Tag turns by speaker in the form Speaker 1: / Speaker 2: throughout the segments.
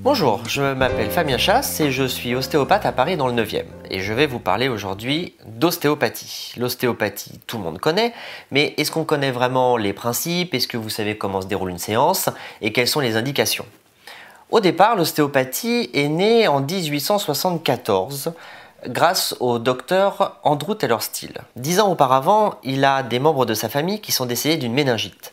Speaker 1: Bonjour, je m'appelle Fabien Chasse et je suis ostéopathe à Paris dans le 9e. Et je vais vous parler aujourd'hui d'ostéopathie. L'ostéopathie, tout le monde connaît, mais est-ce qu'on connaît vraiment les principes? Est-ce que vous savez comment se déroule une séance? Et quelles sont les indications? Au départ, l'ostéopathie est née en 1874 grâce au docteur Andrew Taylor Still. 10 ans auparavant, il a des membres de sa famille qui sont décédés d'une méningite.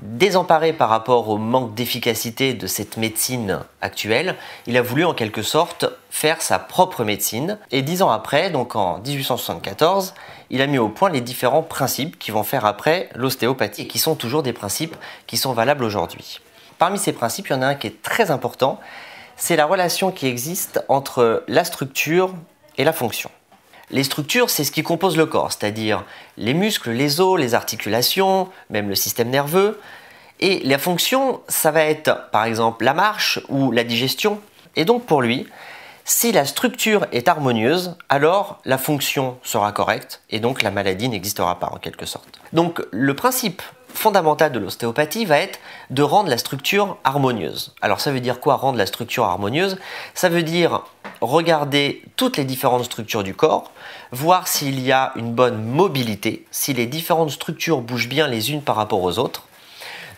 Speaker 1: Désemparé par rapport au manque d'efficacité de cette médecine actuelle, il a voulu en quelque sorte faire sa propre médecine. Et 10 ans après, donc en 1874, il a mis au point les différents principes qui vont faire après l'ostéopathie et qui sont toujours des principes qui sont valables aujourd'hui. Parmi ces principes, il y en a un qui est très important, c'est la relation qui existe entre la structure et la fonction. Les structures, c'est ce qui compose le corps, c'est-à-dire les muscles, les os, les articulations, même le système nerveux. Et la fonction, ça va être par exemple la marche ou la digestion. Et donc pour lui, si la structure est harmonieuse, alors la fonction sera correcte et donc la maladie n'existera pas en quelque sorte. Donc le principe fondamental de l'ostéopathie va être de rendre la structure harmonieuse. Alors ça veut dire quoi, rendre la structure harmonieuse? Ça veut dire regarder toutes les différentes structures du corps, voir s'il y a une bonne mobilité, si les différentes structures bougent bien les unes par rapport aux autres,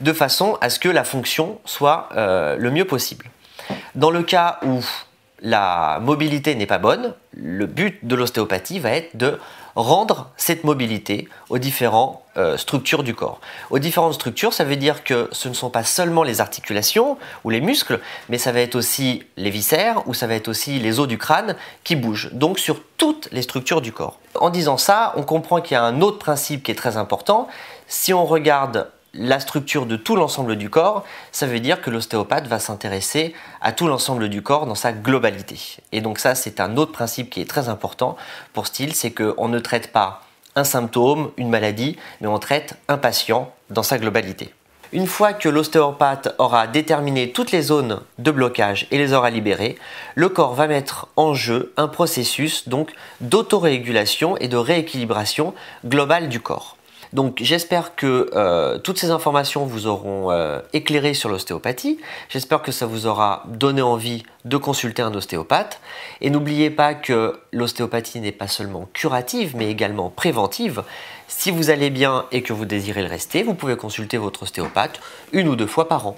Speaker 1: de façon à ce que la fonction soit le mieux possible. Dans le cas où la mobilité n'est pas bonne, le but de l'ostéopathie va être de rendre cette mobilité aux différentes structures du corps. Aux différentes structures, ça veut dire que ce ne sont pas seulement les articulations ou les muscles, mais ça va être aussi les viscères ou ça va être aussi les os du crâne qui bougent, donc sur toutes les structures du corps. En disant ça, on comprend qu'il y a un autre principe qui est très important. Si on regarde la structure de tout l'ensemble du corps, ça veut dire que l'ostéopathe va s'intéresser à tout l'ensemble du corps dans sa globalité. Et donc ça, c'est un autre principe qui est très important pour Still, c'est qu'on ne traite pas un symptôme, une maladie, mais on traite un patient dans sa globalité. Une fois que l'ostéopathe aura déterminé toutes les zones de blocage et les aura libérées, le corps va mettre en jeu un processus donc d'autorégulation et de rééquilibration globale du corps. Donc j'espère que toutes ces informations vous auront éclairé sur l'ostéopathie. J'espère que ça vous aura donné envie de consulter un ostéopathe. Et n'oubliez pas que l'ostéopathie n'est pas seulement curative, mais également préventive. Si vous allez bien et que vous désirez le rester, vous pouvez consulter votre ostéopathe 1 ou 2 fois par an.